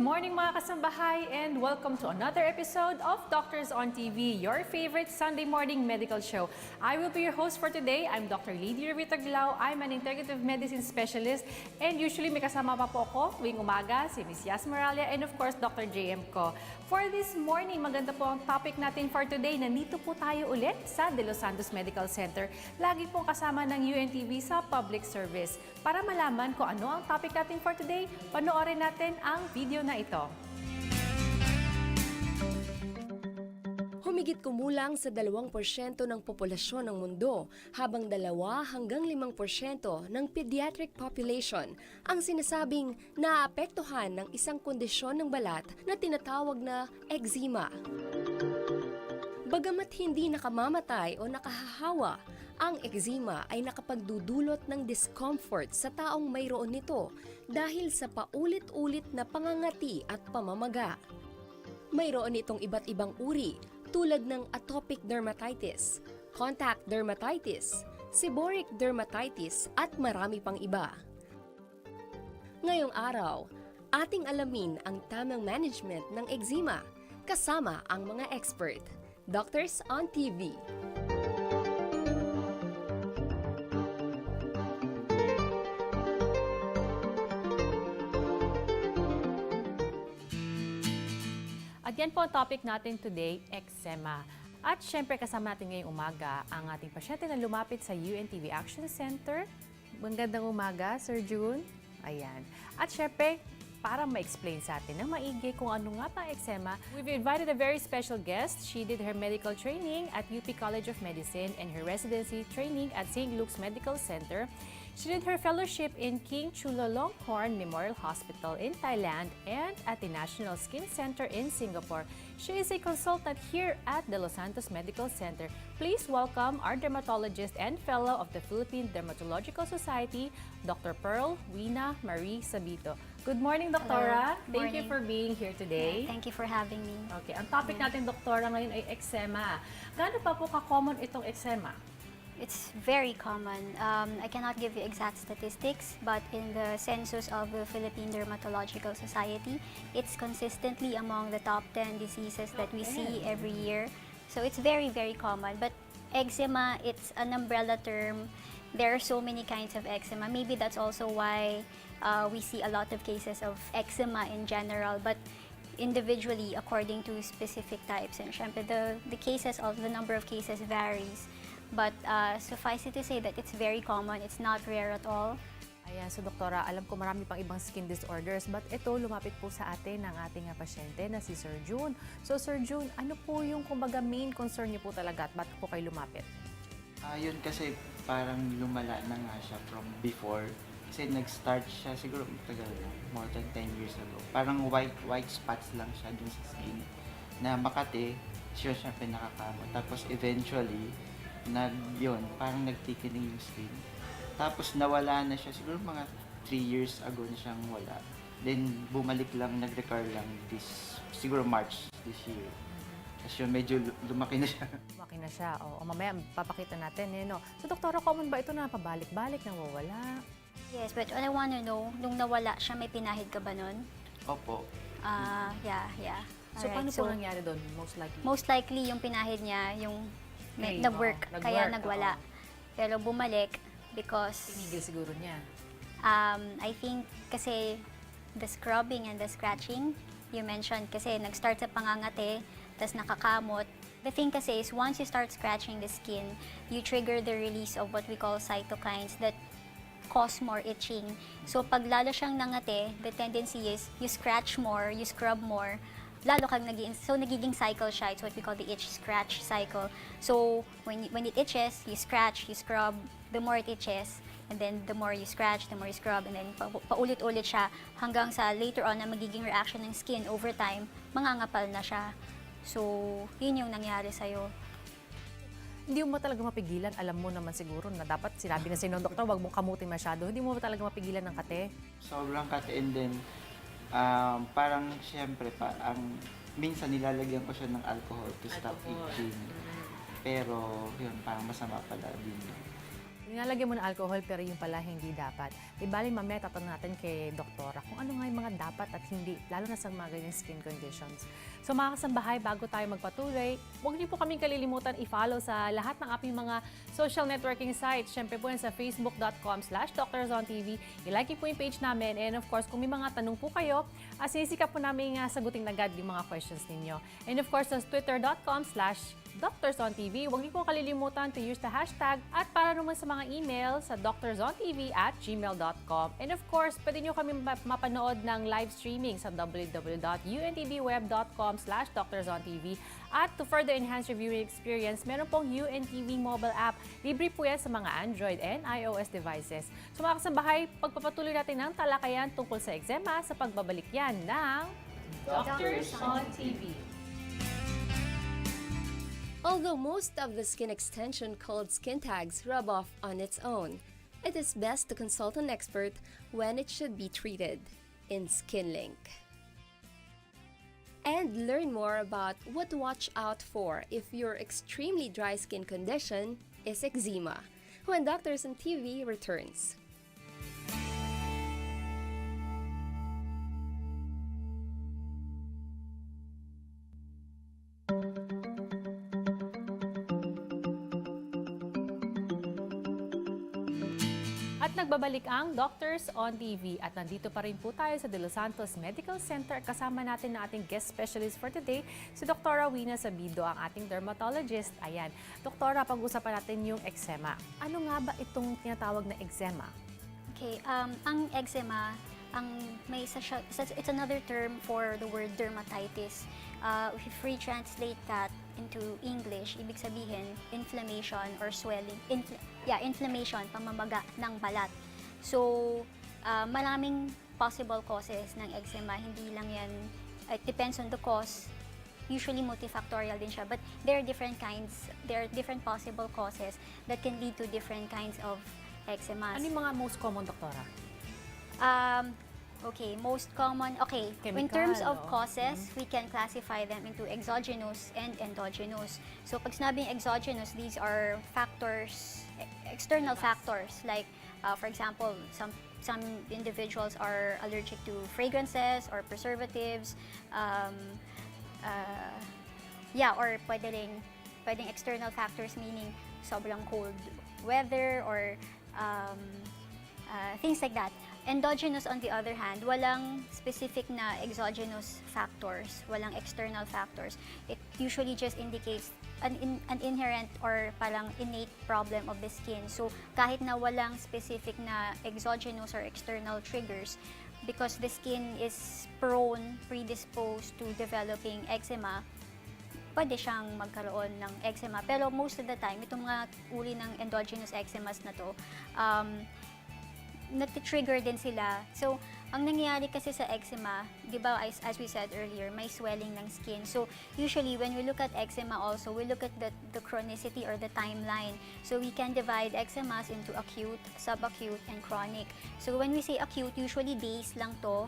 morning mga kasambahay and welcome to another episode of Doctors on TV, your favorite Sunday morning medical show. I will be your host for today. I'm Dr. Ruvi-Tagulao. I'm an integrative medicine specialist and usually may kasama pa po ako tuwing umaga, si Ms. Yas Moralia and of course Dr. JM ko. For this morning, maganda po ang topic natin for today. Nandito po tayo ulit sa De Los Santos Medical Center. Lagi pong kasama ng Untv sa public service. Para malaman kung ano ang topic natin for today, panoorin natin ang video na ito. Humigit kumulang sa 2% ng populasyon ng mundo, habang 2 hanggang 5% ng pediatric population ang sinasabing naapektuhan ng isang kondisyon ng balat na tinatawag na eczema. Bagamat hindi nakamamatay o nakahahawa, ang eczema ay nakapagdudulot ng discomfort sa taong mayroon nito dahil sa paulit-ulit na pangangati at pamamaga. Mayroon itong iba't ibang uri tulad ng atopic dermatitis, contact dermatitis, seborrheic dermatitis at marami pang iba. Ngayong araw, ating alamin ang tamang management ng eczema kasama ang mga expert. Doctors on TV. At yan po ang topic natin today, eczema. At syempre kasama natin ngayong umaga ang ating pasyente na lumapit sa Untv Action Center. Magandang umaga, Sir June. Ayan. At syempre, para ma-explain sa atin ng maigi kung ano nga pa eczema, we've invited a very special guest. She did her medical training at UP College of Medicine and her residency training at St. Luke's Medical Center. She did her fellowship in King Chulalongkorn Memorial Hospital in Thailand and at the National Skin Center in Singapore. She is a consultant here at the Los Santos Medical Center. Please welcome our dermatologist and fellow of the Philippine Dermatological Society, Dr. Pearl Wina Marie Sabito. Good morning, Doktora. Hello. Thank you for being here today. Thank you for having me. Okay, ang topic natin, Doktora, ngayon ay eczema. Gaano pa po ka-common itong eczema? It's very common. I cannot give you exact statistics, but in the census of the Philippine Dermatological Society, it's consistently among the top 10 diseases that we see every year. So it's very, very common. But eczema, it's an umbrella term. There are so many kinds of eczema. Maybe that's also why we see a lot of cases of eczema in general. But individually, according to specific types, and syempre, the cases of the number of cases varies. But suffice it to say that it's very common. It's not rare at all. Ayan, so Doktora, alam ko marami pang ibang skin disorders, but ito lumapit po sa atin ng ating pasyente na si Sir June. So Sir June, ano po yung kumbaga main concern niyo po talaga at ba't po kayo lumapit? Yun kasi parang lumala na nga siya from before. Kasi nag-start siya siguro matagal na, more than 10 years ago. Parang white spots lang siya dun sa skin na makati, siya syempre nakakamot. Tapos eventually, parang nagtikining yung skin. Tapos nawala na siya, siguro mga 3 years ago na siyang wala. Then bumalik lang, nag-recur lang siguro March this year. Tapos yun, medyo lumaki na siya. Lumaki na siya. O mamaya papakita natin. No? So Doktora, common ba ito na pabalik-balik, nang wawala? Yes, but I want to know, nung nawala siya, may pinahid ka ba nun? Opo. Yeah. So Alright, paano po nangyari doon, most likely? Most likely, yung pinahid niya, yung Okay, nag-work, nag-work, kaya nagwala. Pero bumalik because Tinigil siguro niya. I think kasi the scrubbing and the scratching, you mentioned kasi nag-start sa pangangate, tas nakakamot. The thing kasi is once you start scratching the skin, you trigger the release of what we call cytokines that cause more itching. So pag lalo siyang nangate, the tendency is you scratch more, you scrub more, lalo kang nagiging cycle siya. It's what we call the itch-scratch cycle. So, when it itches, you scratch, you scrub, the more it itches, and then the more you scratch, the more you scrub, and then paulit-ulit siya hanggang sa later on na magiging reaction ng skin over time, mangangapal na siya. So, yun yung nangyari sa'yo. Hindi mo talaga mapigilan, alam mo naman siguro na dapat sinabi na sa'yo ng doktor, wag mong kamutin masyado. Hindi mo talaga mapigilan ng kate? Sobrang kati and then parang siyempre minsan nilalagyan ko siya ng alcohol to stop itching. Pero yun, parang masama pala din. Nilalagyan mo ng alcohol pero yung pala hindi dapat. Di bali mamaya tatanong natin kay doktora kung ano nga yung mga dapat at hindi, lalo na sa mga ganyang skin conditions. So mga kasambahay, bago tayo magpatuloy, huwag niyo po kaming kalilimutan i-follow sa lahat ng aming mga social networking sites. Siyempre po yan sa facebook.com/DrZonTV. I-like niyo po yung page namin and of course, kung may mga tanong po kayo, sinisikap po namin sagutin agad yung mga questions ninyo. And of course, sa twitter.com/DrZonTV. Huwag niyo po kalilimutan to use the hashtag at para naman sa mga email sa drzontv@gmail.com. And of course, pwede niyo kami mapanood ng live streaming sa www.untv.com/drzontv. At to further enhance your viewing experience, meron pong UNTV mobile app. Libre po yan sa mga Android and iOS devices. So mga kasambahay, pagpapatuloy natin ng talakayan tungkol sa eczema sa pagbabalik yan ng Doctors on TV. Although most of the skin extension called skin tags rub off on its own, it is best to consult an expert when it should be treated in SkinLink. And learn more about what to watch out for if your extremely dry skin condition is eczema when Doctors on TV returns. At nagbabalik ang Doctors on TV at nandito pa rin po tayo sa De Los Santos Medical Center. Kasama natin na ating guest specialist for today, si Dr. Wina Sabido, ang ating dermatologist. Ayan, Doktora, pag-usapan natin yung eczema. Ano nga ba itong tinatawag na eczema? Okay, ang eczema, may isa siya, it's another term for the word dermatitis. If we translate that into English, ibig sabihin inflammation or swelling. Inflammation, pamamaga ng balat. So, maraming possible causes ng eczema. Hindi lang yan, it depends on the cause. Usually multifactorial din siya, but there are different possible causes that can lead to different kinds of eczemas. Ano yung mga most common, Doktora? Okay, most common, Chemical, in terms of oo. causes, we can classify them into exogenous and endogenous. So pag sinabing exogenous, these are factors, external factors, like for example, some individuals are allergic to fragrances or preservatives, or pwedeng external factors, meaning sobrang cold weather or things like that. Endogenous, on the other hand, walang specific na exogenous factors, walang external factors. It usually just indicates an inherent or parang innate problem of the skin. So kahit na walang specific na exogenous or external triggers, because the skin is predisposed to developing eczema, pwede siyang magkaroon ng eczema. Pero most of the time, itong mga uri ng endogenous eczemas na to, nati-trigger din sila. So, ang nangyayari kasi sa eczema, di ba, as we said earlier, may swelling ng skin. So, usually, when we look at eczema also, we look at the chronicity or the timeline. So, we can divide eczemas into acute, subacute, and chronic. So, when we say acute, usually days lang to,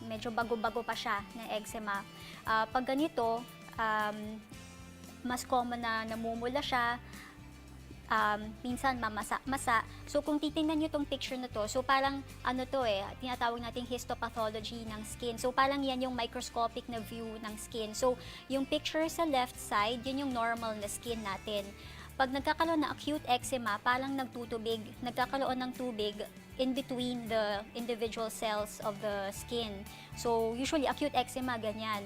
medyo bago-bago pa siya na eczema. Pag ganito, mas common na namumula siya, minsan mamasa-masa. So kung titingnan nyo tong picture na to, so parang tinatawag nating histopathology ng skin. So parang yan yung microscopic na view ng skin. So yung picture sa left side, yun yung normal na skin natin. Pag nagkakaroon ng acute eczema, parang nagkakaroon ng tubig in between the individual cells of the skin. So usually acute eczema, ganyan.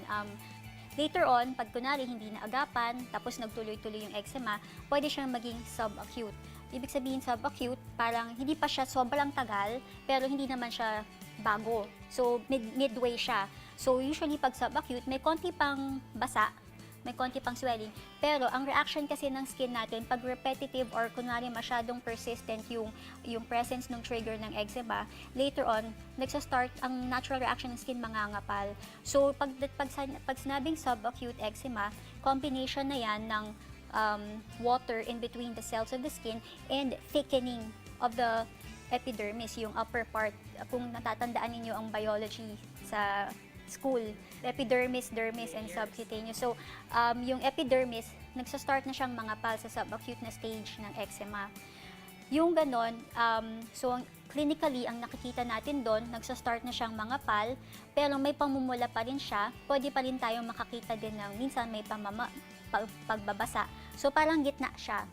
Later on, pag kunwari hindi na agapan, tapos nagtuloy-tuloy yung eczema, pwede siyang maging subacute. Ibig sabihin subacute, parang hindi pa siya sobrang tagal, pero hindi naman siya bago. So, midway siya. So, usually pag subacute, may konti pang basa, may konti pang swelling. Pero ang reaction kasi ng skin natin, pag repetitive or kunwari masyadong persistent yung presence ng trigger ng eczema, later on, nagsa-start ang natural reaction ng skin, mangangapal. So pag sinabing subacute eczema, combination na yan ng water in between the cells of the skin and thickening of the epidermis, yung upper part. Kung natatandaan ninyo ang biology sa school, epidermis, dermis, and subcutaneous. So, yung epidermis, nagsa-start na siyang mangapal sa subacute na stage ng eczema. Yung ganon, clinically, ang nakikita natin doon, nagsa-start na siyang mangapal, pero may pamumula pa rin siya. Pwede pa rin tayong makakita din ng minsan may pagbabasa. So parang gitna siya.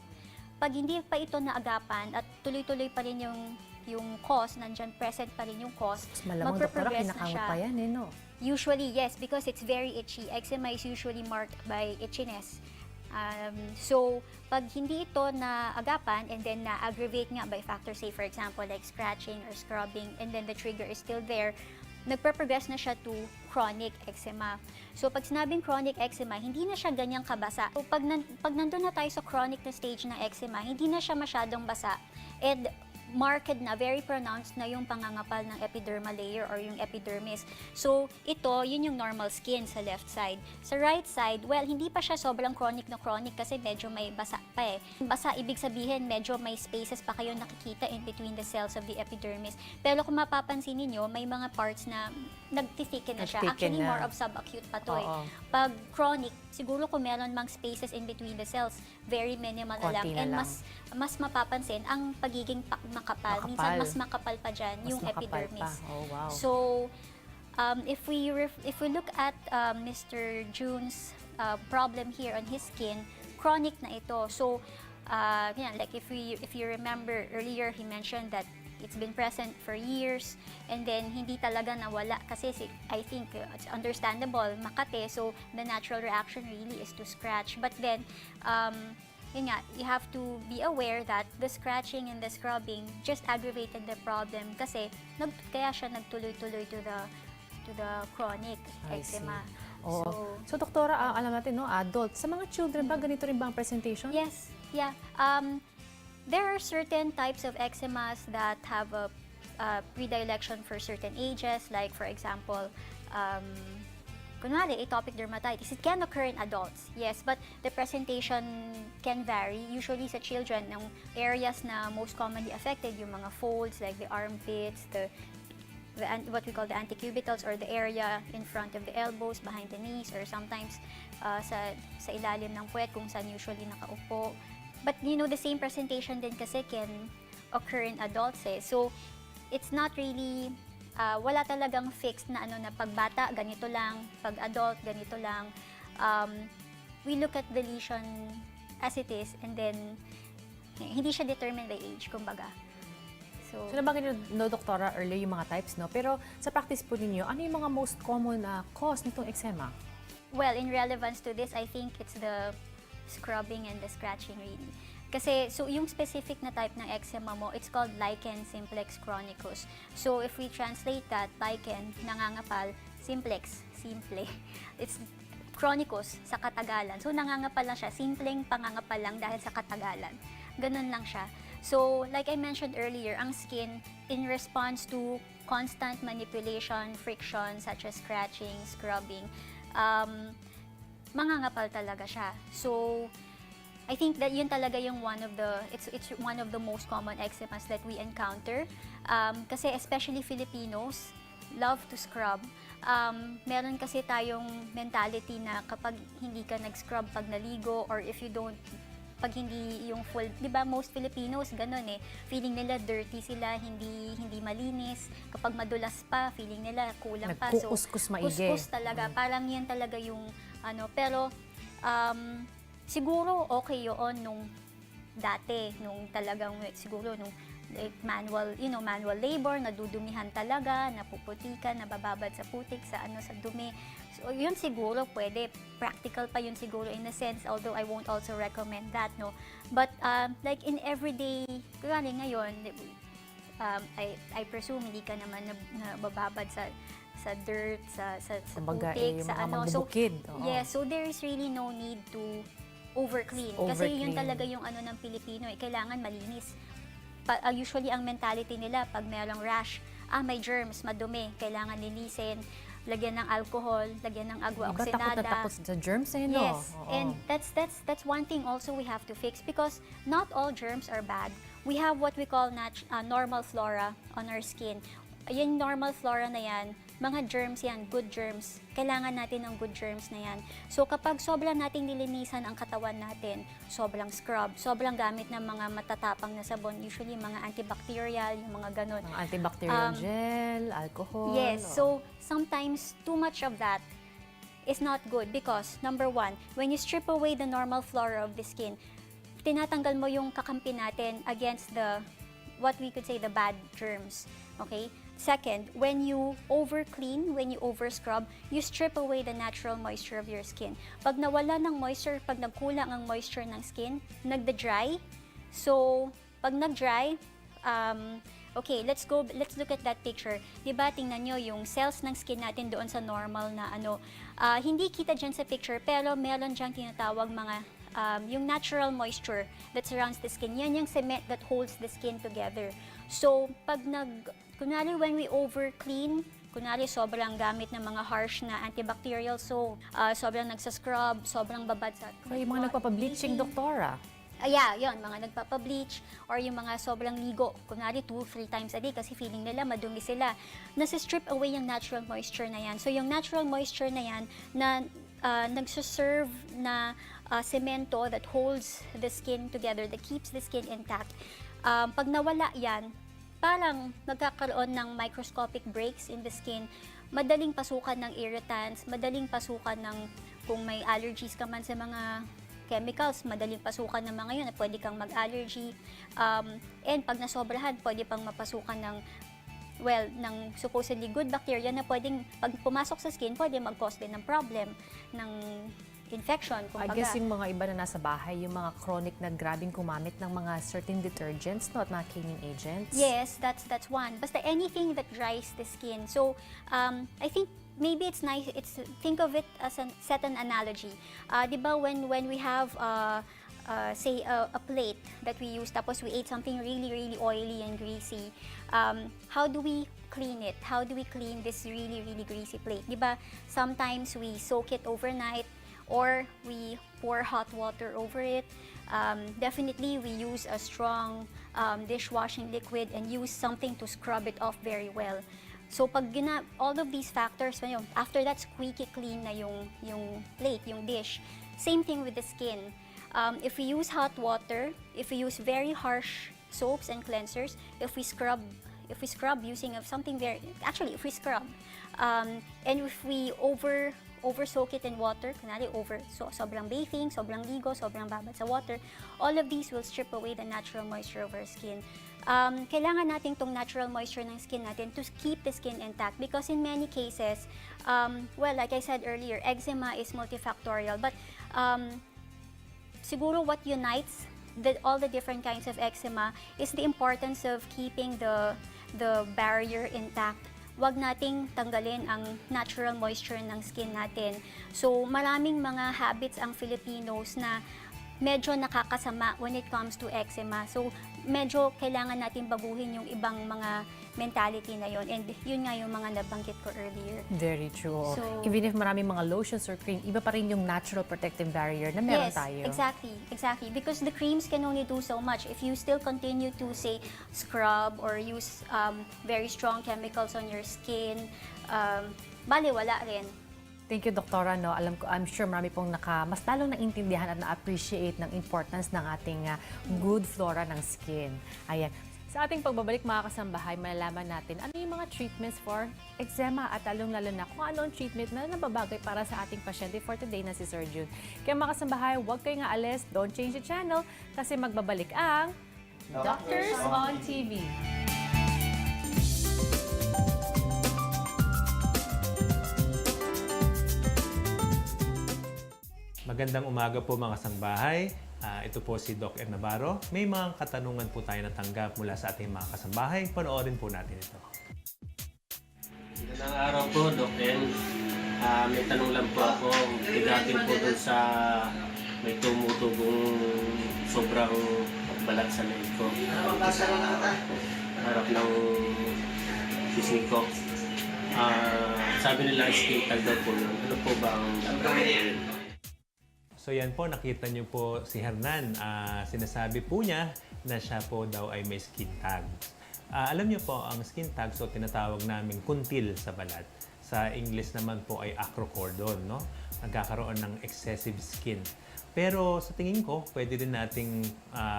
Pag hindi pa ito naagapan at tuloy-tuloy pa rin yung cause, nandyan present pa rin yung cause, Malamang, doktora, magpe-progress na kinakamot siya. pa yan, no? Usually, yes, because it's very itchy. Eczema is usually marked by itchiness. So, pag hindi ito naagapan and then na-aggravate nga by factors, say for example, like scratching or scrubbing, and then the trigger is still there, nagpe-progress na siya to chronic eczema. So, pag sinabing chronic eczema, hindi na siya ganyang kabasa. So, pag nandun na tayo sa chronic na stage ng eczema, hindi na siya masyadong basa. And marked na, very pronounced na yung pangangapal ng epidermal layer or yung epidermis. So, yun yung normal skin sa left side. Sa right side, well, hindi pa siya sobrang chronic na chronic kasi medyo may basa pa eh. Basa, ibig sabihin, medyo may spaces pa kayo nakikita in between the cells of the epidermis. Pero kung mapapansin niyo may mga parts na nagtithicken na siya. Nagtithicken Actually, na. more of subacute pa to eh. Oo. Pag chronic, siguro kung meron mang spaces in between the cells, very minimal na lang. Konti na And lang. mas mapapansin ang pagiging makapal. Minsan mas makapal pa dyan Mas yung makapal epidermis. pa. Oh, wow. So, if we look at Mr. June's problem here on his skin, chronic na ito. So, like if you remember earlier, he mentioned that it's been present for years and then hindi talaga nawala kasi I think it's understandable, Makate, so the natural reaction really is to scratch. But then, yun nga, you have to be aware that the scratching and the scrubbing just aggravated the problem kasi kaya siya nagtuloy-tuloy to the chronic I see. eczema. Oo. So, doktora, alam natin, no, adult. Sa mga children ba, ganito rin ba ang presentation? Yes, yeah. There are certain types of eczemas that have a predilection for certain ages, like for example, kunwari, atopic dermatitis. It can occur in adults, yes, but the presentation can vary. Usually sa children, ng areas na most commonly affected, yung mga folds, like the armpits, what we call the anticubitals, or the area in front of the elbows, behind the knees, or sometimes sa ilalim ng puwet kung saan usually nakaupo. But the same presentation din kasi can occur in adults eh. So, it's not really, wala talagang fixed na na pag bata, ganito lang, pag adult, ganito lang. We look at the lesion as it is and then hindi siya determined by age, kumbaga. So nabagay niyo, doktora, earlier yung mga types, no? Pero sa practice po ninyo, ano yung mga most common cause nitong eczema? well, in relevance to this, I think it's the scrubbing and the scratching really. Kasi, so yung specific na type ng eczema mo, it's called lichen simplex chronicus. So if we translate that, lichen, nangangapal, simplex, simple. It's chronicus sa katagalan. So nangangapal lang siya, simpleng pangangapal lang dahil sa katagalan. Ganun lang siya. So like I mentioned earlier, ang skin, in response to constant manipulation, friction, such as scratching, scrubbing, mangangapal talaga siya. So I think that yun talaga yung it's one of the most common eczemas that we encounter. Kasi especially Filipinos love to scrub. Meron kasi tayong mentality na kapag hindi ka nag-scrub pag naligo, or if you don't, pag hindi yung full, di ba most Filipinos ganun eh, feeling nila dirty sila, hindi malinis. Kapag madulas pa, feeling nila kulang pa. So, Nagkukuskus maigi. kuskus talaga. Parang yan talaga yung pero siguro okay yun nung dati, nung talagang siguro nung manual labor, nadudumihan talaga, napuputikan, nabababad sa putik, sa dumi. So yun siguro pwede, practical pa yun siguro in a sense, although I won't also recommend that, no. But like in everyday, kaya ngayon, I presume hindi ka naman nabababad sa dirt, sa Kumbaga, putik, mga So, magbubukid. yes, so there is really no need to over-clean. Kasi yun talaga yung ng Pilipino, kailangan malinis. Usually, ang mentality nila, pag merong rash, may germs, madumi, kailangan linisin, lagyan ng alcohol, lagyan ng agwa Iba oksinada. takot na takot sa germs eh, no? Yes, Oo. and that's one thing also we have to fix, because not all germs are bad. We have what we call normal flora on our skin. Yung normal flora na yan, mga germs yan, good germs. Kailangan natin ng good germs na yan. So kapag sobrang nating nilinisan ang katawan natin, sobrang scrub, sobrang gamit ng mga matatapang na sabon, usually mga antibacterial, yung mga ganun. Mga antibacterial gel, alcohol. Yes, so sometimes too much of that is not good because number one, when you strip away the normal flora of the skin, tinatanggal mo yung kakampi natin against the, what we could say, the bad germs. Okay? Second, when you over-clean, when you over-scrub, you strip away the natural moisture of your skin. Pag nawala ng moisture, pag nagkulang ang moisture ng skin, nagda-dry. So, pag nag-dry, okay, let's look at that picture. Diba, tingnan nyo yung cells ng skin natin doon sa normal na hindi kita dyan sa picture, pero meron dyan tinatawag mga yung natural moisture that surrounds the skin. Yan yung cement that holds the skin together. So, kunwari when we over-clean, kunwari sobrang gamit ng mga harsh na antibacterial soap, sobrang nagsascrub, sobrang babad sa... So, yung mga nagpapableaching, doktora. Yeah, yun, mga nagpapableach or yung mga sobrang ligo, kunwari 2-3 times a day kasi feeling nila madumi sila. Nasa-strip away yung natural moisture na yan. So, yung natural moisture na yan na nagsuserve na semento that holds the skin together, that keeps the skin intact. Pag nawala yan, parang nagkakaroon ng microscopic breaks in the skin, madaling pasukan ng irritants, madaling pasukan ng, kung may allergies ka man sa mga chemicals, madaling pasukan ng mga yun, pwede kang mag-allergy. And pag nasobrahan, pwede pang mapasukan ng supposedly good bacteria na pwedeng, pag pumasok sa skin, pwede mag-cause din ng problem, ng infection, I guess yung mga iba na nasa bahay, yung mga chronic na grabing kumamit ng mga certain detergents, not na cleaning agents. Yes, that's one. Basta anything that dries the skin. So, I think maybe it's nice, think of it as set an analogy. Diba when we have say a plate that we use, tapos we ate something really, really oily and greasy, how do we clean it? How do we clean this really, really greasy plate? Diba, sometimes we soak it overnight, or we pour hot water over it. Definitely, we use a strong dishwashing liquid and use something to scrub it off very well. So, pag all of these factors, after that, squeaky clean na yung plate, yung dish. Same thing with the skin. If we use hot water, if we use very harsh soaps and cleansers, if we scrub using something if we scrub, and if we over-soak it in water, kunwari sobrang bathing, sobrang ligo, sobrang babad sa water, all of these will strip away the natural moisture of our skin. Kailangan natin tong natural moisture ng skin natin to keep the skin intact because in many cases, like I said earlier, eczema is multifactorial, but siguro what unites all the different kinds of eczema is the importance of keeping the barrier intact. Wag nating tanggalin ang natural moisture ng skin natin. So, maraming mga habits ang Filipinos na medyo nakakasama when it comes to eczema. So, medyo kailangan natin baguhin yung ibang mga mentality na yon. And yun nga yung mga nabanggit ko earlier. Very true. So, even if maraming mga lotions or cream, iba pa rin yung natural protective barrier na meron tayo. Yes, exactly. Because the creams can only do so much. If you still continue to, say, scrub or use very strong chemicals on your skin, baliwala rin. Thank you, Doktora. No, I'm sure marami pong mas lalong naintindihan at na-appreciate ng importance ng ating good flora ng skin. Ayan. Sa ating pagbabalik mga kasambahay, malalaman natin ano yung mga treatments for eczema at lalong-lalo na kung ano ang treatment na nababagay para sa ating pasyente for today na si Sir June. Kaya mga kasambahay, huwag kayong aalis, don't change the channel kasi magbabalik ang Doctors on TV. Magandang umaga po mga kasambahay. Ito po si Doc M. Navarro. May mga katanungan po tayo natanggap mula sa ating mga kasambahay. Panoorin po natin ito. Magandang araw po, Doc M. May tanong lang po ako. Bigatin po dun sa may tumutubong sobrang balat sa leg ko. Sa harap ng pisngi ko. Sabi nila skin tag daw po yun. Ano po ba ang So yan po, nakita niyo po si Hernan. Sinasabi po niya na siya po daw ay may skin tag. Alam niyo po, ang skin tags o tinatawag naming kuntil sa balat, sa English naman po ay acrocordon, no? Nagkakaroon ng excessive skin. Pero sa tingin ko, pwede rin nating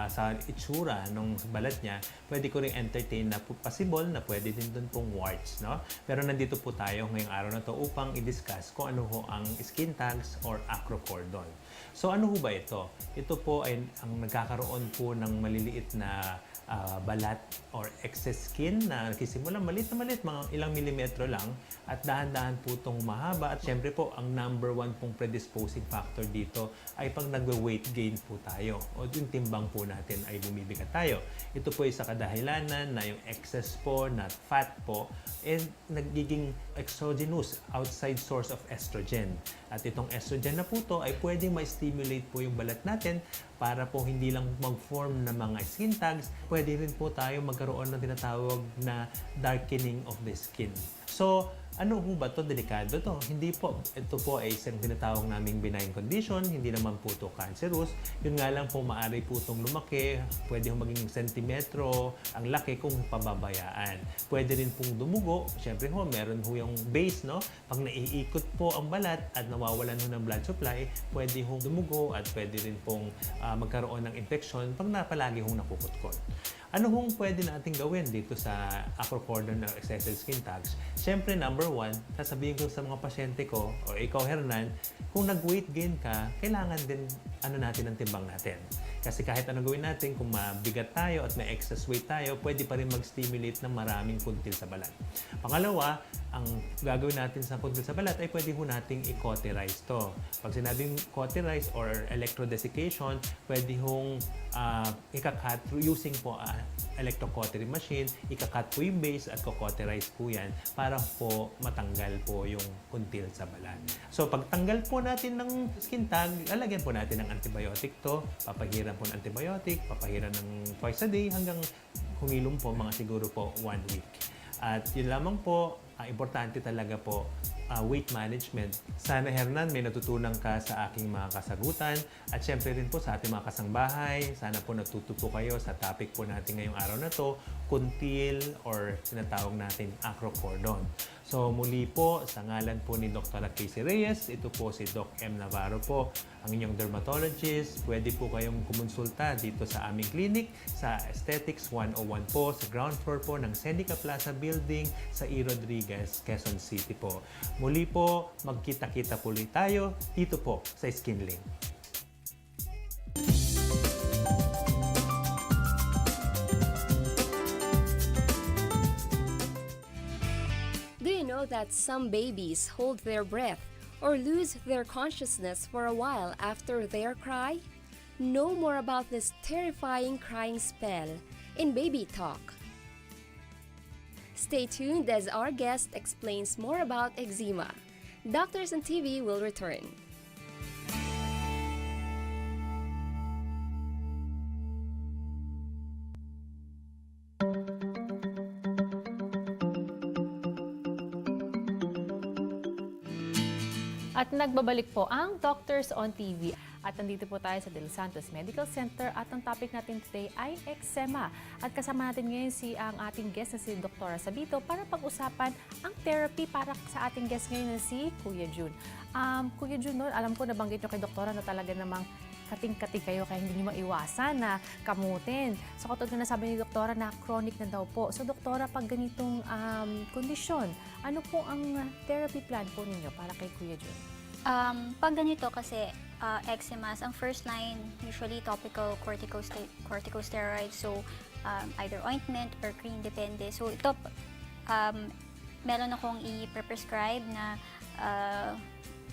sa itsura ng balat niya, pwede ko rin entertain na possible na pwede din doon pong warts, no? Pero nandito po tayo ngayong araw na to upang i-discuss kung ano ho ang skin tags or acrocordon. So ano ho ba ito? Ito po ay ang nagkakaroon po ng maliliit na balat or excess skin na nagsisimula maliit na maliit, mga ilang milimetro lang at dahan-dahan po itong humahaba. At syempre po, ang number one pong predisposing factor dito ay pag nagwe-weight gain po tayo o yung timbang po natin ay bumibigat tayo. Ito po ay sa kadahilanan na yung excess po na fat po ay nagiging exogenous, outside source of estrogen. At itong estrogen na po to ay pwedeng ma-stimulate po yung balat natin para po hindi lang mag-form ng mga skin tags, pwede rin po tayo magkaroon ng tinatawag na darkening of the skin. So, ano ho ba ito? Delikado to? Hindi po. Ito po ay isang tinatawag naming benign condition. Hindi naman po ito cancerous. Yun nga lang po, maaari po itong lumaki. Pwede hong maging sentimetro ang laki kung pababayaan. Pwede rin pong dumugo. Siyempre ho, meron ho yung base, no? Pag naiikot po ang balat at nawawalan ho ng blood supply, pwede hong dumugo at pwede rin pong magkaroon ng infection pag napalagi hong nakukutkot. Ano hong pwede natin gawin dito sa acrocordon or excessive skin tags? Siyempre, number one, sasabihin ko sa mga pasyente ko, o ikaw, Hernan, kung nag-weight gain ka, kailangan din natin ang timbang natin. Kasi kahit ano gawin natin, kung mabigat tayo at may excess weight tayo, pwede pa rin mag-stimulate ng maraming kuntil sa balat. Pangalawa, ang gagawin natin sa kuntil sa balat ay pwede ho nating i-cauterize to. Pag sinabing cauterize or electrodesiccation, pwede hong ikakat using po electrocautery machine, ikakat po yung base at cauterize po yan para po matanggal po yung kuntil sa balat. So pagtanggal po natin ng skin tag, lalagyan po natin ng antibiotic to, papahiran po ng antibiotic, papahiran ng twice a day hanggang humilom po mga siguro po 1 week. At yun lamang po, importante talaga po weight management. Sana, Hernan, may natutunan ka sa aking mga kasagutan at syempre rin po sa ating mga kasangbahay. Sana po natuto po kayo sa topic po natin ngayong araw na to, kuntil or tinatawag natin acrocordon. So muli po, sa ngalan po ni Dr. Casey Reyes, ito po si Doc M. Navarro po, ang inyong dermatologist. Pwede po kayong kumonsulta dito sa aming clinic sa Aesthetics 101 po, sa ground floor po ng Seneca Plaza Building sa E. Rodriguez, Quezon City po. Muli po, magkita-kita po ulit tayo dito po sa Skin Link. Do you know that some babies hold their breath or lose their consciousness for a while after their cry? Know more about this terrifying crying spell in Baby Talk. Stay tuned as our guest explains more about eczema. Doctors Untv will return. At nagbabalik po ang Doctors on TV. At nandito po tayo sa De Los Santos Medical Center at ang topic natin today ay eczema. At kasama natin ngayon ang ating guest na si Dr. Sabito para pag-usapan ang therapy para sa ating guest ngayon na si Kuya Jun. Kuya Jun, no, alam ko nabanggit nyo kay Doktora na talaga namang kating-kating kayo kaya hindi nyo maiwasan na kamutin. So katulad na nasabi ni Doktora na chronic na daw po. So Doktora, pag ganitong kondisyon, ano po ang therapy plan po ninyo para kay Kuya Jun? Pag ganito kasi eczemas, ang first line usually topical corticosteroids, so either ointment or cream, depende. So ito, meron akong i-prescribe na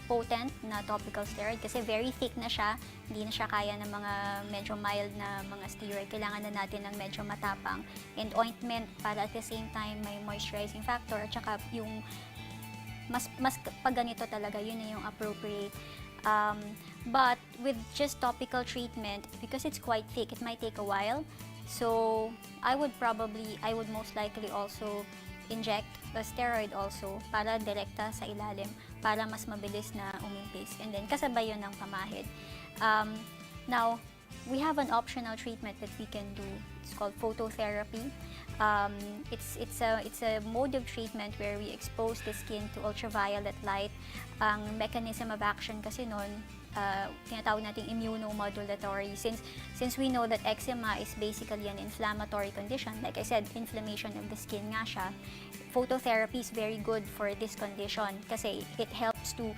potent na topical steroid kasi very thick na siya, hindi na siya kaya ng mga medyo mild na mga steroid. Kailangan na natin ng medyo matapang, and ointment para at the same time may moisturizing factor at saka yung mas pag ganito talaga, yun na yung appropriate. But with just topical treatment, because it's quite thick, it might take a while. So I would most likely also inject a steroid also para direkta sa ilalim para mas mabilis na umimpis. And then kasabay yun ng pamahid. Now, we have an optional treatment that we can do. It's called phototherapy. It's a mode of treatment where we expose the skin to ultraviolet light. Ang mechanism of action kasi nun, tinatawag nating immunomodulatory. Since we know that eczema is basically an inflammatory condition, like I said, inflammation of the skin nga siya, phototherapy is very good for this condition kasi it helps to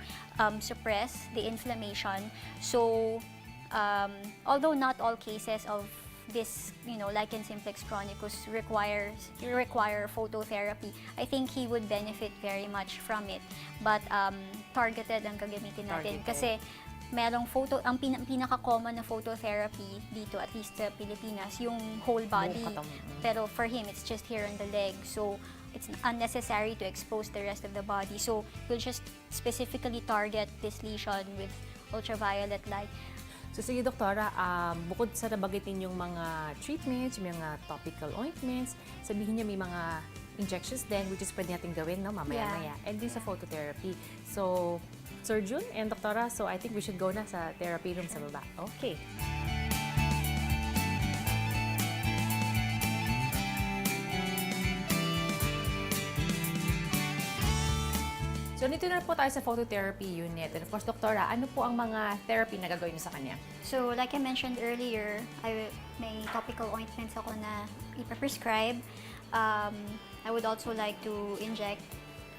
suppress the inflammation. So, although not all cases of this, lichen simplex chronicus require phototherapy, I think he would benefit very much from it. But targeted ang gagamitin natin kasi merong ang pinaka-common na phototherapy dito, at least sa Pilipinas, yung whole body. Pero for him, it's just here on the leg. So, it's unnecessary to expose the rest of the body. So, we'll just specifically target this lesion with ultraviolet light. So sige, Doktora, bukod sa nabagitin yung mga treatments, yung mga topical ointments, sabihin niyo may mga injections din, which is pwede natin gawin, no, mamaya-maya. And din sa phototherapy. So, Sir Jun and Doktora, so I think we should go na sa therapy room sa baba. Okay. So, dito na po tayo sa phototherapy unit. And of course, Doktora, ano po ang mga therapy na gagawin niyo sa kanya? So, like I mentioned earlier, may topical ointments ako na ipa-prescribe. I would also like to inject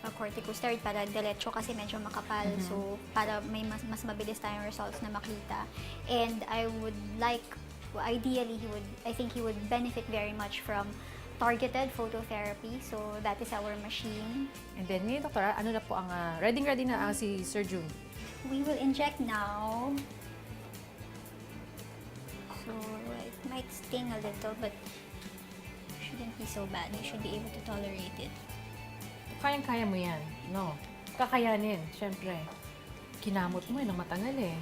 a corticosteroid para diretso kasi medyo makapal. So, para may mas mabilis tayong results na makita. And I would like, ideally, I think he would benefit very much from targeted phototherapy. So, that is our machine. And then, ngayon, Doktora, ano na po ang ready na ang si Sir Jun? We will inject now. So, it might sting a little, but shouldn't be so bad. You should be able to tolerate it. Kayang-kaya mo yan, no? Kakayanin, syempre. Kinamot mo ng matagal eh.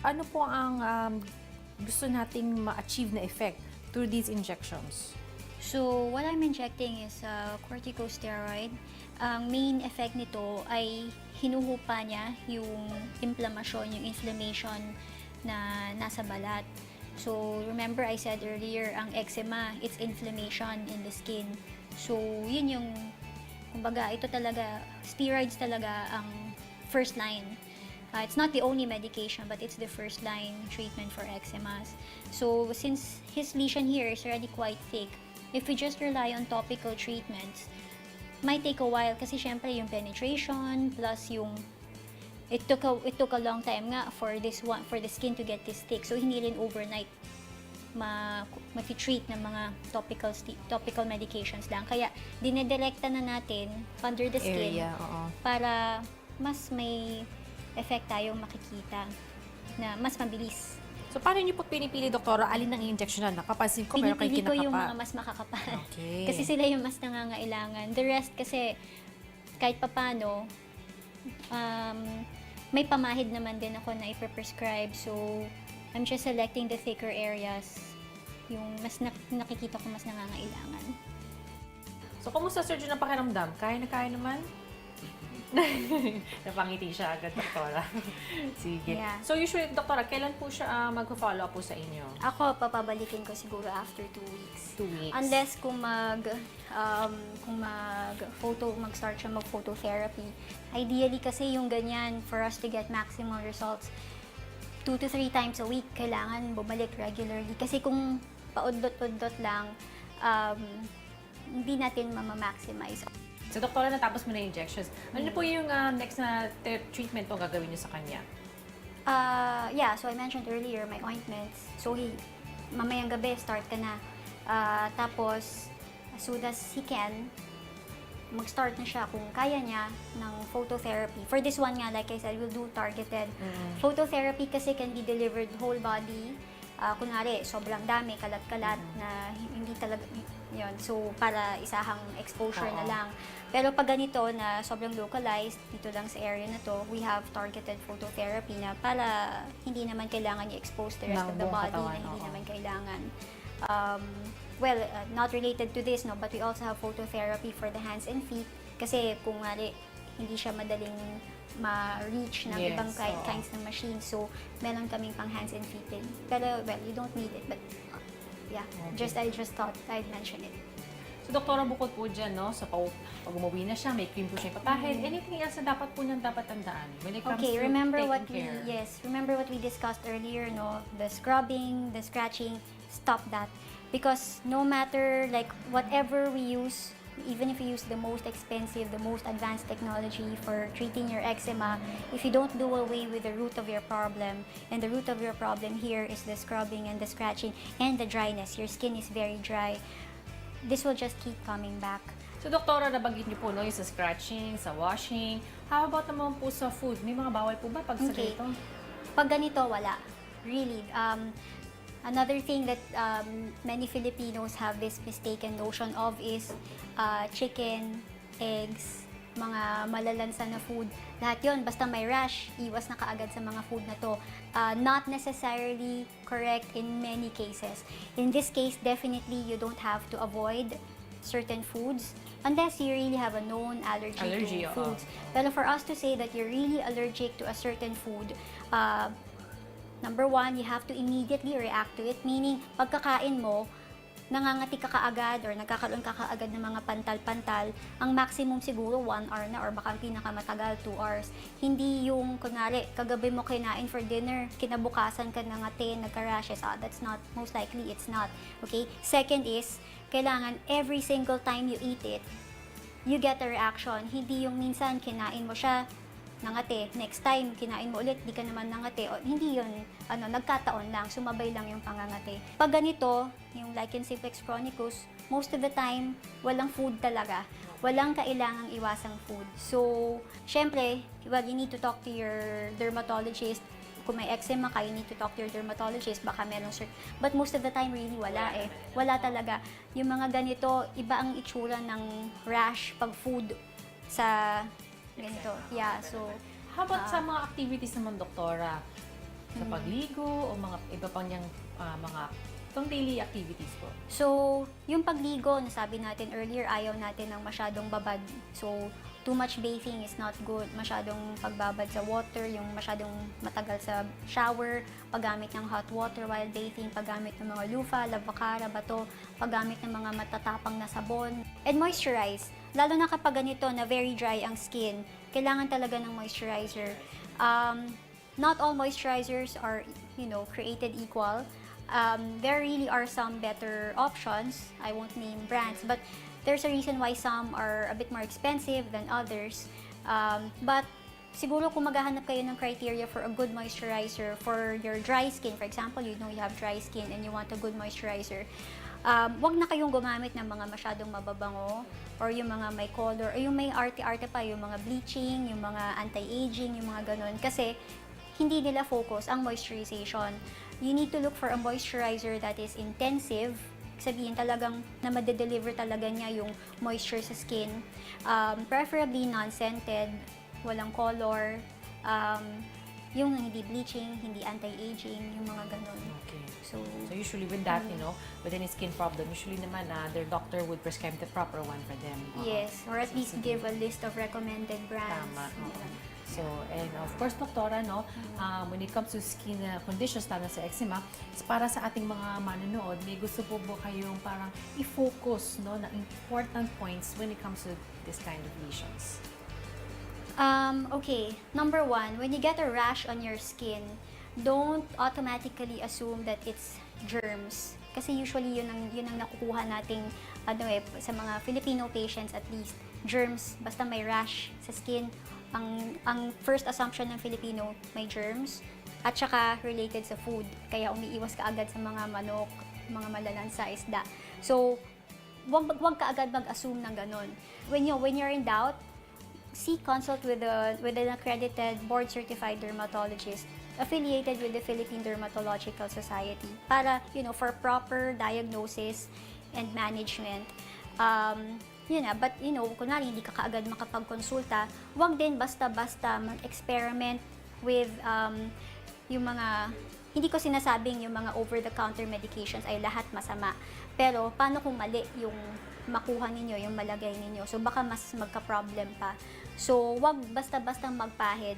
Ano po ang gusto nating ma-achieve na effect through these injections? So, what I'm injecting is corticosteroid. Ang main effect nito ay hinuhupa niya yung inflammation, yung inflammation na nasa balat. So, remember I said earlier, ang eczema, it's inflammation in the skin. So, yun yung, kumbaga, ito talaga, steroids talaga ang first line. It's not the only medication, but it's the first line treatment for eczemas. So, since his lesion here is already quite thick, if we just rely on topical treatments, might take a while kasi syempre yung penetration plus yung it took a long time nga for the skin to get this thick. So, hindi rin overnight ma-treat ng mga topical medications lang. Kaya, dinedirekta na natin under the skin para mas may effect tayong makikita na mas mabilis. So, paano niyo po pinipili, Doktora, alin ang injection na? Napapansin ko, meron kayo Pinipili ko kinakapa. yung mga mas makakapal. Okay. Kasi sila yung mas nangangailangan. The rest kasi, kahit papano, may pamahid naman din ako na ipe-prescribe. So, I'm just selecting the thicker areas. Yung mas nakikita ko mas nangangailangan. So, kumusta, Sir Jun, ang pakiramdam? Kaya naman? Napangiti siya agad, Doktora. Sige. Yeah. So, usually, Doktora, kailan po siya mag-follow up po sa inyo? Ako, papabalikin ko siguro after 2 weeks. 2 weeks. Unless kung mag-start siya mag-phototherapy. Ideally kasi yung ganyan, for us to get maximum results, 2 to 3 times a week, kailangan bumalik regularly. Kasi kung paudot-udot lang, hindi natin ma-maximize. So, Doktora, natapos mo na yung injections. Ano po yung next na treatment po gagawin niyo sa kanya? Yeah, so I mentioned earlier, my ointments. So, mamayang gabi, start ka na. Tapos, as soon as he can, mag-start na siya kung kaya niya ng phototherapy. For this one nga, like I said, we'll do targeted. Phototherapy kasi can be delivered whole body. kunwari, sobrang dami, kalat-kalat na hindi talaga, yun. So, para isahang exposure na Oo. lang. Pero pag ganito na sobrang localized, dito lang sa area na to, we have targeted phototherapy na para hindi naman kailangan i-expose the rest Ng of the buong body, katawan, na hindi oo. naman kailangan. Well, not related to this, no, but we also have phototherapy for the hands and feet. Kasi kung hindi siya madaling ma-reach ng Yes, ibang oo. kinds ng machines. So, meron kaming pang hands and feet din. Pero, well, you don't need it, but yeah, Okay. I just thought I'd mention it. So, doktora, bukod po dyan, no, sa pag umuwi na siya, may cream po siya ipapahid. Anything else na dapat po niyang dapat tandaan when it comes Okay, to remember taking what care? remember what we discussed earlier, no? The scrubbing, the scratching, stop that. Because no matter like whatever we use, even if you use the most expensive, the most advanced technology for treating your eczema, if you don't do away with the root of your problem, and the root of your problem here is the scrubbing and the scratching and the dryness, your skin is very dry, this will just keep coming back. So, doktora, nabanggit niyo po, no, yung sa scratching, sa washing. How about naman po sa food? May mga bawal po ba pag sa Okay. ganito? Pag ganito, wala. Really. Another thing that many Filipinos have this mistaken notion of is chicken, eggs, mga malalansa na food. Lahat yon basta may rash, iwas na kaagad sa mga food na to. Not necessarily correct in many cases. In this case, definitely you don't have to avoid certain foods unless you really have a known allergy oo. to foods. Pero for us to say that you're really allergic to a certain food, number one, you have to immediately react to it. Meaning, pagkakain mo, nangangati ka kaagad or nagkakaroon ka kaagad ng mga pantal-pantal, ang maximum siguro 1 hour na or baka ang pinakamatagal 2 hours. Hindi yung, kunwari, kagabi mo kinain for dinner, kinabukasan ka nangati, nagka-rashes. That's not, most likely, it's not. Okay? Second is, kailangan every single time you eat it, you get a reaction. Hindi yung minsan kinain mo siya, nangate. Next time, kinain mo ulit, di ka naman nangate. O, hindi yun, nagkataon lang, sumabay lang yung pangangate. Pag ganito, yung lichen simplex chronicus, most of the time, walang food talaga. Walang kailangang iwasang food. So, syempre, well, you need to talk to your dermatologist. Kung may eczema ka, you need to talk to your dermatologist. Baka merong but most of the time, really, wala eh. Wala talaga. Yung mga ganito, iba ang itsura ng rash pag food sa ganito. Yeah, so, How about sa mga activities naman, doktora? Sa pagligo o mga iba pang niyang mga itong daily activities po? so, yung pagligo, nasabi natin earlier, ayaw natin ng masyadong babad. So, too much bathing is not good. Masyadong pagbabad sa water, yung masyadong matagal sa shower, paggamit ng hot water while bathing, paggamit ng mga loofah, lavakara, bato, paggamit ng mga matatapang na sabon. And moisturize. Lalo na kapag ganito na very dry ang skin, kailangan talaga ng moisturizer. Not all moisturizers are, created equal. There really are some better options. I won't name brands, but there's a reason why some are a bit more expensive than others. But siguro kung maghahanap kayo ng criteria for a good moisturizer for your dry skin, for example, you know you have dry skin and you want a good moisturizer, wag na kayong gumamit ng mga masyadong mababango or yung mga may color, or yung may arte-arte pa, yung mga bleaching, yung mga anti-aging, yung mga ganun. Kasi hindi nila focus ang moisturization. You need to look for a moisturizer that is intensive, sabihin talagang na madedeliver talaga niya yung moisture sa skin. Preferably non-scented, walang color, yung hindi bleaching, hindi anti-aging, yung mga ganun. Okay. So, So usually with that, with any skin problem, usually naman their doctor would prescribe the proper one for them. yes, or at least give a list of recommended brands. Tama. Oo. So, and of course, doktora, when it comes to skin conditions, lalo sa eczema, is para sa ating mga manonood, may gusto po kayong parang i-focus, na important points when it comes to this kind of lesions? Okay, number one, when you get a rash on your skin, don't automatically assume that it's germs. Kasi usually yun ang nakukuha nating sa mga Filipino patients at least, germs, basta may rash sa skin, ang first assumption ng Filipino, may germs, at saka related sa food. Kaya umiiwas ka agad sa mga manok, mga malalansa, isda. So, wag ka agad mag-assume ng ganun. When you're in doubt, consult with an accredited board-certified dermatologist. affiliated with the Philippine Dermatological Society para, for proper diagnosis and management. But kunwari hindi ka kaagad makapagkonsulta, huwag din basta-basta mag-experiment with yung mga, hindi ko sinasabing yung mga over-the-counter medications ay lahat masama. Pero paano kung mali yung makuha ninyo, yung malagay ninyo? So baka mas magka-problem pa. So huwag basta-basta magpahid.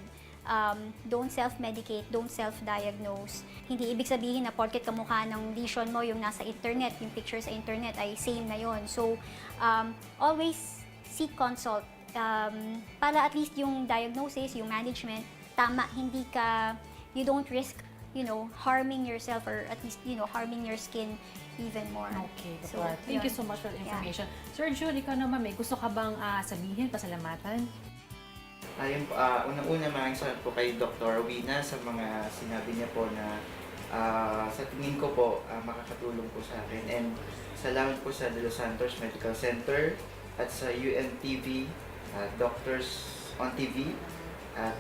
Don't self-medicate, don't self-diagnose. Hindi ibig sabihin na porket kamukha ng lesion mo yung nasa internet, yung picture sa internet ay same na yon. So, always seek consult para at least yung diagnosis, yung management, tama, you don't risk, harming yourself or at least, harming your skin even more. Okay, So, Dr. Thank you yun. so much for the information. Sir June, ikaw naman, may gusto ka bang sabihin, pasalamatan? Ayun po, unang-una maraming salamat po kay Dr. Wina sa mga sinabi niya po na sa tingin ko po makakatulong po sa akin. And salamat po sa De Los Santos Medical Center at sa UNTV, Doctors Untv at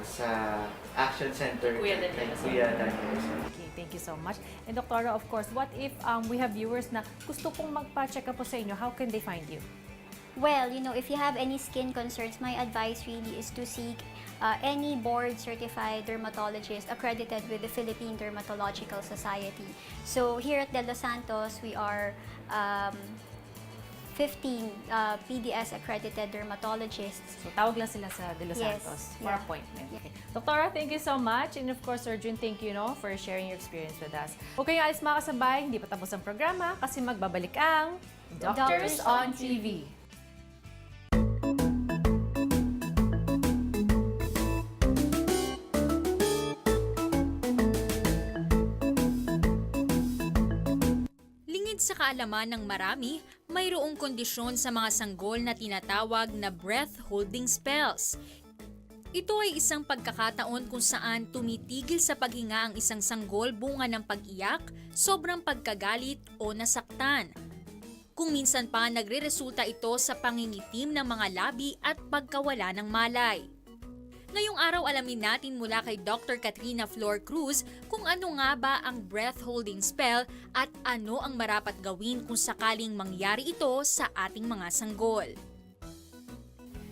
sa Action Center Kuya kay Daniel. Kuya Daniel. Okay, thank you so much. And Dr. of course, what if we have viewers na gusto pong magpa-check up po sa inyo, how can they find you? Well, if you have any skin concerns, my advice really is to seek any board-certified dermatologist accredited with the Philippine Dermatological Society. So here at De Los Santos, we are 15 PDS accredited dermatologists. So tawag lang sila sa De Los Yes, Santos for yeah. appointment. Okay. Doctora, thank you so much. And of course, Sir June, thank you for sharing your experience with us. Okay, alis mga kasabay, hindi pa tapos ang programa kasi magbabalik ang Doctors on TV. Lingid sa kaalaman ng marami, mayroong kondisyon sa mga sanggol na tinatawag na breath-holding spells. Ito ay isang pagkakataon kung saan tumitigil sa paghinga ang isang sanggol bunga ng pag-iyak, sobrang pagkagalit o nasaktan. Kung minsan pa nagreresulta ito sa pangingitim ng mga labi at pagkawala ng malay. Ngayong araw alamin natin mula kay Dr. Katrina Flor Cruz kung ano nga ba ang breath-holding spell at ano ang marapat gawin kung sakaling mangyari ito sa ating mga sanggol.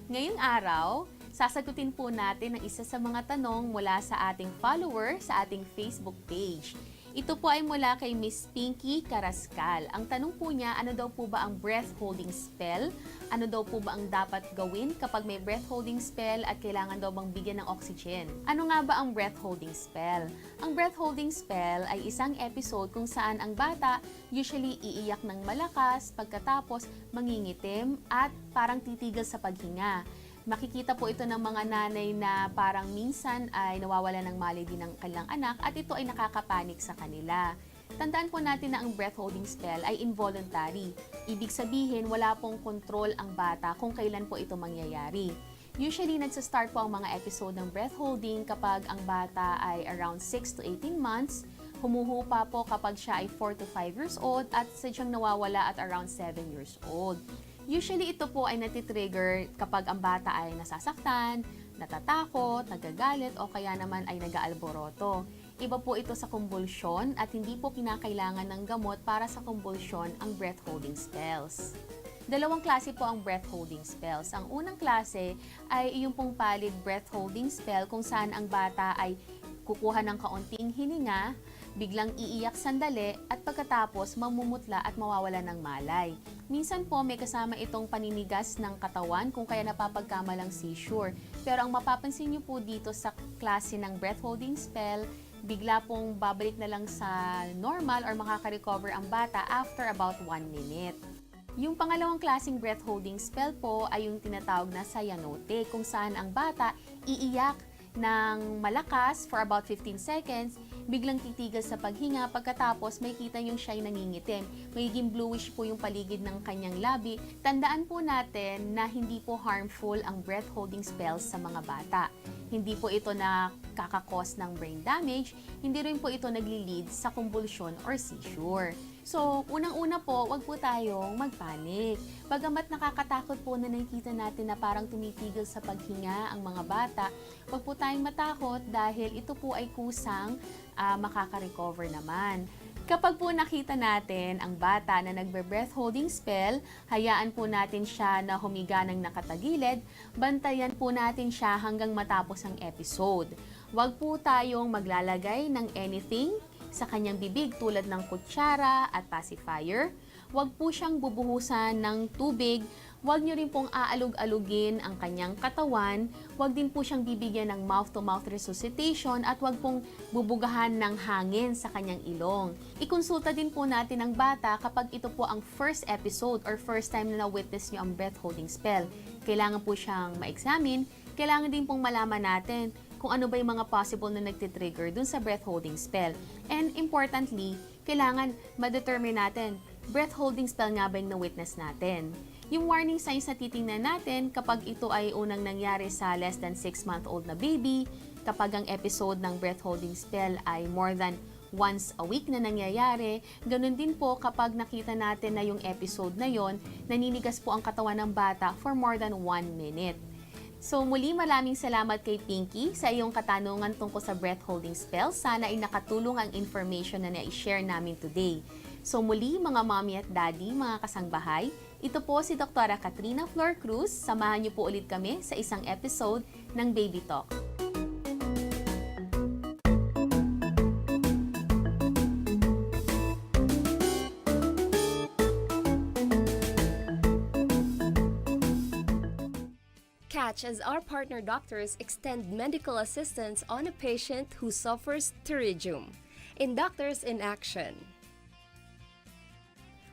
Ngayong araw, sasagutin po natin ang isa sa mga tanong mula sa ating follower sa ating Facebook page. Ito po ay mula kay Miss Pinky Carascal. Ang tanong po niya, ano daw po ba ang breath-holding spell? Ano daw po ba ang dapat gawin kapag may breath-holding spell at kailangan daw bang bigyan ng oxygen? Ano nga ba ang breath-holding spell? Ang breath-holding spell ay isang episode kung saan ang bata usually iiyak ng malakas, pagkatapos mangingitim at parang titigil sa paghinga. Makikita po ito ng mga nanay na parang minsan ay nawawala ng malay din ng kanilang anak at ito ay nakakapanik sa kanila. Tandaan po natin na ang breath-holding spell ay involuntary. Ibig sabihin, wala pong control ang bata kung kailan po ito mangyayari. Usually, nagsa-start po ang mga episode ng breath-holding kapag ang bata ay around 6 to 18 months, humuhupa po kapag siya ay 4 to 5 years old at sadyang nawawala at around 7 years old. Usually, ito po ay natitrigger kapag ang bata ay nasasaktan, natatakot, nagagalit o kaya naman ay nag-aalboroto. Iba po ito sa kumbulsyon at hindi po kinakailangan ng gamot para sa kumbulsyon ang breath-holding spells. Dalawang klase po ang breath-holding spells. Ang unang klase ay yung pong pallid breath-holding spell kung saan ang bata ay kukuha ng kaunting hininga, biglang iiyak sandali at pagkatapos mamumutla at mawawala ng malay. Minsan po may kasama itong paninigas ng katawan kung kaya napapagkamalang seizure. Pero ang mapapansin niyo po dito sa klase ng breath-holding spell, bigla pong babalik na lang sa normal or makaka-recover ang bata after about 1 minute. Yung pangalawang klaseng breath-holding spell po ay yung tinatawag na cyanotic kung saan ang bata iiyak ng malakas for about 15 seconds, biglang titigil sa paghinga, pagkatapos may kita yung siya ay nangingitim. Magiging bluish po yung paligid ng kanyang labi. Tandaan po natin na hindi po harmful ang breath-holding spells sa mga bata. Hindi po ito nakakakos ng brain damage, hindi rin po ito nagli-lead sa convulsion or seizure. So, unang-una po, wag po tayong magpanik. Bagamat nakakatakot po na nakikita natin na parang tumitigil sa paghinga ang mga bata, wag po tayong matakot dahil ito po ay kusang makaka-recover naman. Kapag po nakita natin ang bata na nagbe-breath holding spell, hayaan po natin siya na humiga ng nakatagilid, bantayan po natin siya hanggang matapos ang episode. Huwag po tayong maglalagay ng anything sa kanyang bibig tulad ng kutsara at pacifier. Huwag po siyang bubuhusan ng tubig. Huwag niyo rin pong aalog-alugin ang kanyang katawan. Huwag din po siyang bibigyan ng mouth-to-mouth resuscitation at huwag pong bubugahan ng hangin sa kanyang ilong. Ikonsulta din po natin ang bata kapag ito po ang first episode or first time na na-witness niyo ang breath holding spell. Kailangan po siyang ma-examine. Kailangan din pong malaman natin kung ano ba yung mga possible na nagtitrigger dun sa breath holding spell. And importantly, kailangan ma-determine natin, breath holding spell nga ba yung na-witness natin? Yung warning signs na titingnan natin kapag ito ay unang nangyari sa less than 6-month-old na baby, kapag ang episode ng breath holding spell ay more than once a week na nangyayari, ganun din po kapag nakita natin na yung episode na yon, naninigas po ang katawan ng bata for more than 1 minute. So muli maraming salamat kay Pinky sa iyong katanungan tungkol sa breath holding spell. Sana ay nakatulong ang information na na-share namin today. So muli mga mommy at daddy, mga kasangbahay, ito po si Dr. Katrina Flor Cruz. Samahan niyo po ulit kami sa isang episode ng Baby Talk. Catch as our partner doctors extend medical assistance on a patient who suffers pterygium in Doctors in Action.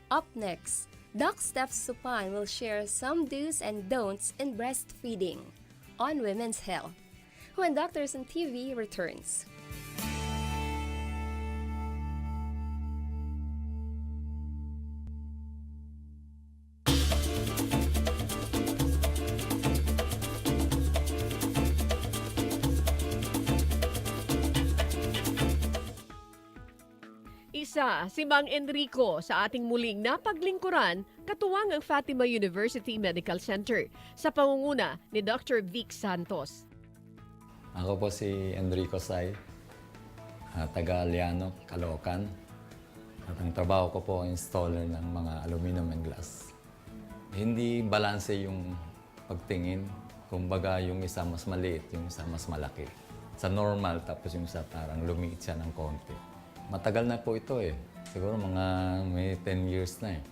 Up next, Doc Steph Supan will share some do's and don'ts in breastfeeding on women's health when Doctors on TV returns. Isa si Mang Enrico sa ating muling napaglingkuran, katuwang ang Fatima University Medical Center sa pangunguna ni Dr. Vic Santos. Ako po si Enrico Say, taga Liano, Caloocan. At ang trabaho ko po installer ng mga aluminum and glass. Hindi balanse yung pagtingin. Kumbaga yung isa mas maliit, yung isa mas malaki. Sa normal, tapos yung isa parang lumiit siya ng konti. Matagal na po ito eh. Siguro may 10 years na eh.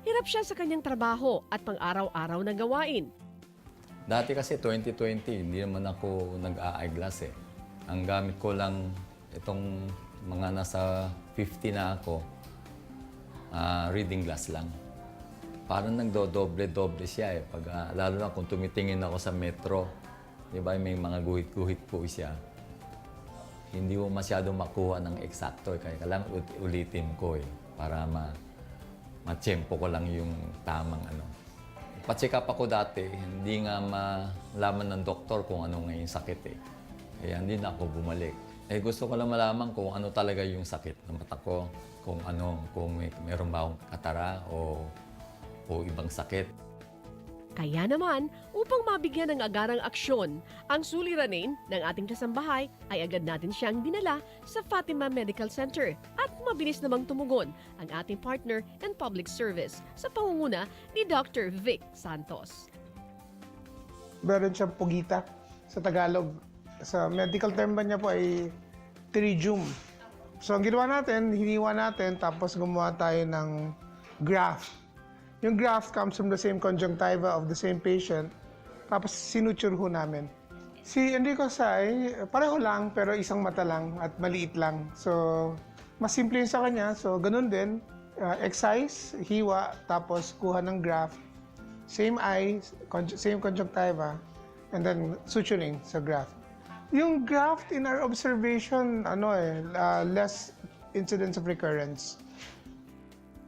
Hirap siya sa kanyang trabaho at pang-araw-araw na gawain. Dati kasi 2020, hindi naman ako nag-a-eyeglass eh. Ang gamit ko lang itong mga nasa 50 na ako, reading glass lang. Parang nagdodoble-doble siya eh. Lalo na kung tumitingin ako sa metro, di ba may mga guhit-guhit po siya. Hindi mo masyado makuha ng eksakto eh. Kaya kailangan ulitin ko eh. Para ma-tsempo ko lang yung tamang ano. Pa-check up ako dati, hindi nga malaman ng doktor kung ano nga yung sakit eh. Kaya hindi na ako bumalik. Gusto ko lang malaman kung ano talaga yung sakit ng mata ko. Kung mayroon ba akong katara o ibang sakit. Kaya naman, upang mabigyan ng agarang aksyon, ang suliranin ng ating kasambahay ay agad natin siyang dinala sa Fatima Medical Center at mabilis namang tumugon ang ating partner and public service sa pangunguna ni Dr. Vic Santos. Meron siyang pugita sa Tagalog. Sa medical term ba niya po ay pterygium. So ang ginawa natin, hiniwa natin tapos gumawa tayo ng graft. Yung graft comes from the same conjunctiva of the same patient. Tapos sinuture ho namin. Si Enrico Say, pareho lang pero isang mata lang at maliit lang. So mas simple yun sa kanya. So ganun din, excise, hiwa, tapos kuha ng graft. Same eye, same conjunctiva, and then suturing sa graft. Yung graft in our observation, less incidence of recurrence.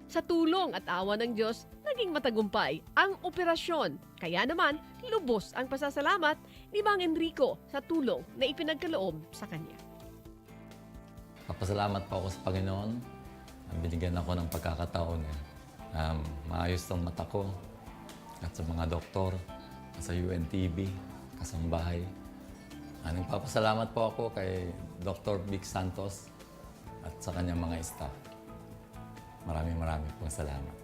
Sa tulong at awa ng Diyos, naging matagumpay ang operasyon. Kaya naman, lubos ang pasasalamat ni Mang Enrico sa tulong na ipinagkaloob sa kanya. Papasalamat po ako sa Panginoon binigyan ako ng pagkakataon maayos ang mata ko at sa mga doktor, at sa Untv, kasambahay. Nagpapasalamat po ako kay Dr. Vic Santos at sa kanyang mga staff. Maraming pong salamat.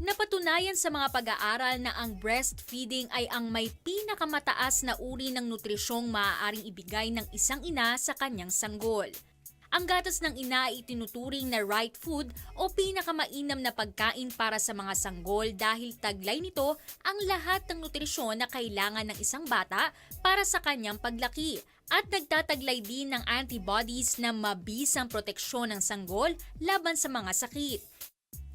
Napatunayan sa mga pag-aaral na ang breastfeeding ay ang may pinakamataas na uri ng nutrisyong maaaring ibigay ng isang ina sa kanyang sanggol. Ang gatas ng ina ay itinuturing na right food o pinakamainam na pagkain para sa mga sanggol dahil taglay nito ang lahat ng nutrisyon na kailangan ng isang bata para sa kanyang paglaki at nagtataglay din ng antibodies na mabisang proteksyon ng sanggol laban sa mga sakit.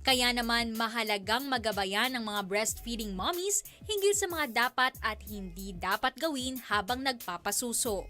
Kaya naman mahalagang magabayan ng mga breastfeeding mommies hinggil sa mga dapat at hindi dapat gawin habang nagpapasuso.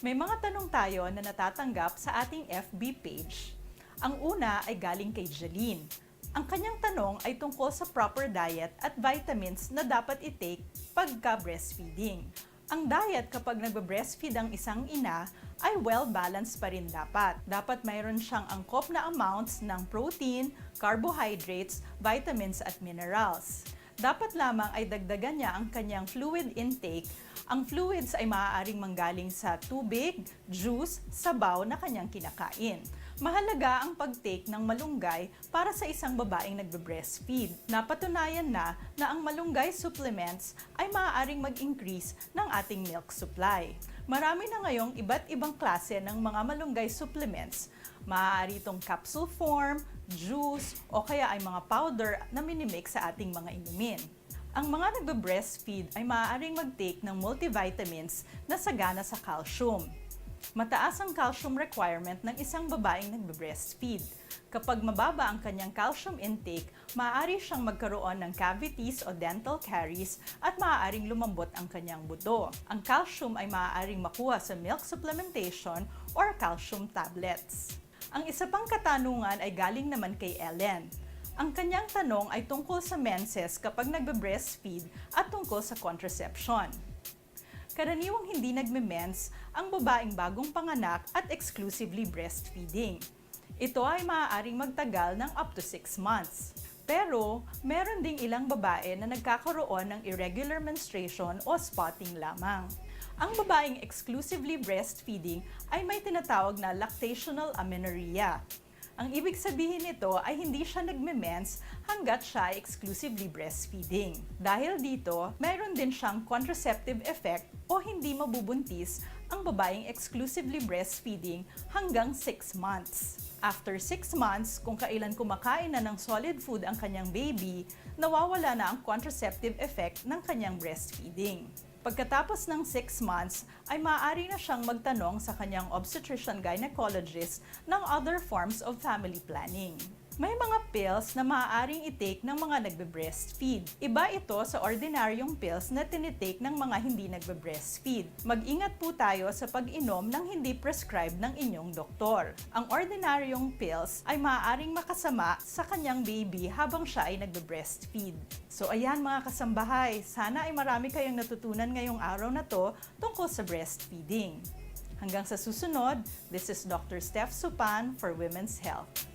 May mga tanong tayo na natatanggap sa ating FB page. Ang una ay galing kay Jeline. Ang kanyang tanong ay tungkol sa proper diet at vitamins na dapat i-take pagka breastfeeding. Ang diet kapag nagbe-breastfeed ang isang ina ay well-balanced pa rin dapat. Dapat mayroon siyang angkop na amounts ng protein, carbohydrates, vitamins at minerals. Dapat lamang ay dagdagan niya ang kanyang fluid intake. Ang fluids ay maaaring manggaling sa tubig, juice, sabaw na kanyang kinakain. Mahalaga ang pag-take ng malunggay para sa isang babaeng nagbe-breastfeed. Napatunayan na ang malunggay supplements ay maaaring mag-increase ng ating milk supply. Marami na ngayong iba't ibang klase ng mga malunggay supplements. Maaari itong capsule form, juice, o kaya ay mga powder na minimix sa ating mga inumin. Ang mga nagbe-breastfeed ay maaaring mag-take ng multivitamins na sagana sa calcium. Mataas ang calcium requirement ng isang babaeng nagbe-breastfeed. Kapag mababa ang kanyang calcium intake, maaari siyang magkaroon ng cavities o dental caries at maaaring lumambot ang kanyang buto. Ang calcium ay maaaring makuha sa milk supplementation or calcium tablets. Ang isa pang katanungan ay galing naman kay Ellen. Ang kanyang tanong ay tungkol sa menses kapag nagbe-breastfeed at tungkol sa contraception. Karaniwang hindi nagme-mens ang babaeng bagong panganak at exclusively breastfeeding. Ito ay maaaring magtagal ng up to 6 months. Pero, meron ding ilang babae na nagkakaroon ng irregular menstruation o spotting lamang. Ang babaeng exclusively breastfeeding ay may tinatawag na lactational amenorrhea. Ang ibig sabihin nito ay hindi siya nagme-mens hanggat siya ay exclusively breastfeeding. Dahil dito, mayroon din siyang contraceptive effect o hindi mabubuntis ang babaeng exclusively breastfeeding hanggang 6 months. After 6 months, kung kailan kumakain na ng solid food ang kanyang baby, nawawala na ang contraceptive effect ng kanyang breastfeeding. Pagkatapos ng 6 months, ay maaari na siyang magtanong sa kanyang obstetrician gynecologist ng other forms of family planning. May mga pills na maaaring i-take ng mga nagbe-breastfeed. Iba ito sa ordinaryong pills na tinitake ng mga hindi nagbe-breastfeed. Mag-ingat po tayo sa pag-inom ng hindi prescribed ng inyong doktor. Ang ordinaryong pills ay maaaring makasama sa kanyang baby habang siya ay nagbe-breastfeed. So ayan mga kasambahay, sana ay marami kayong natutunan ngayong araw na to tungkol sa breastfeeding. Hanggang sa susunod, this is Dr. Steph Supan for Women's Health.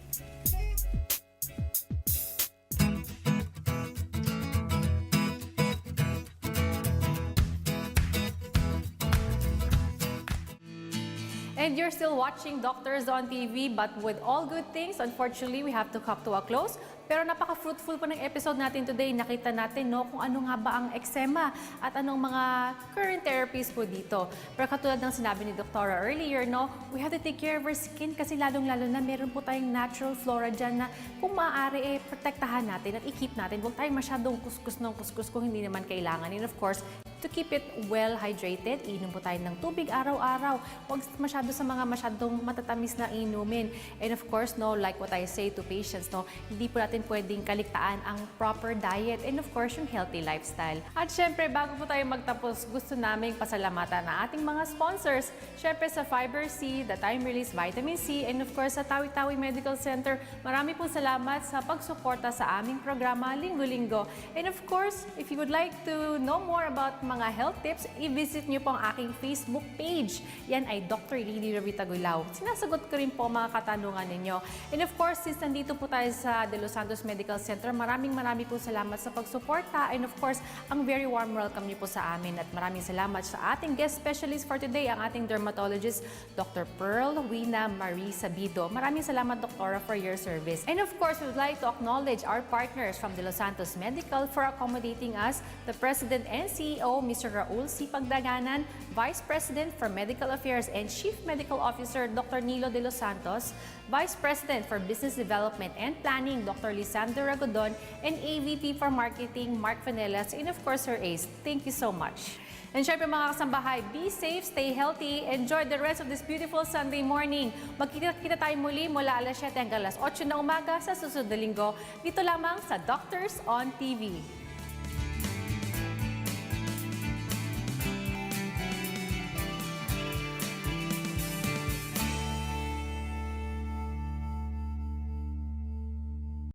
And you're still watching Doctors on TV, but with all good things, unfortunately, we have to come to a close. Pero napaka-fruitful po ng episode natin today. Nakita natin kung ano nga ba ang eczema at anong mga current therapies po dito. Pero katulad ng sinabi ni Doktora earlier, we have to take care of our skin kasi lalong-lalo na meron po tayong natural flora dyan na kung maaari protektahan natin at i-keep natin. Huwag tayong masyadong kuskus ng kuskus kung hindi naman kailangan. And of course, to keep it well hydrated, inom po tayo ng tubig araw-araw. Huwag masyado sa mga masyadong matatamis na inumin. And of course, no, like what I say to patients, no, hindi po natin pwedeng kaligtaan ang proper diet and of course, yung healthy lifestyle. At syempre, bago po tayo magtapos, gusto naming pasalamatan ang ating mga sponsors. Syempre sa Fiber C, the Time Release Vitamin C, and of course sa Tawi-Tawi Medical Center. Marami pong salamat sa pagsuporta sa aming programa linggo-linggo. And of course, if you would like to know more about mga health tips, i-visit nyo po ang aking Facebook page. Yan ay Dr. Ruvi-Tagulao. Sinasagot ko rin po mga katanungan ninyo. And of course, since nandito po tayo sa De Los Santos Medical Center, maraming po salamat sa pagsuporta. And of course, ang very warm welcome niyo po sa amin. At maraming salamat sa ating guest specialist for today, ang ating dermatologist, Dr. Pearl Wina Marie Sabido. Maraming salamat, Doktora, for your service. And of course, we would like to acknowledge our partners from De Los Santos Medical for accommodating us, the President and CEO, Mr. Raul C. Pagdaganan, Vice President for Medical Affairs and Chief Medical Officer, Dr. Nilo De Los Santos, Vice President for Business Development and Planning, Dr. Lisandro Ragodon, and AVP for Marketing, Mark Vanelas, and of course, Sir Ace. Thank you so much. And syempre mga kasambahay, be safe, stay healthy, enjoy the rest of this beautiful Sunday morning. Magkita-kita tayo muli mula alas 7 hanggang alas 8 na umaga sa susunod na linggo, dito lamang sa Doctors on TV.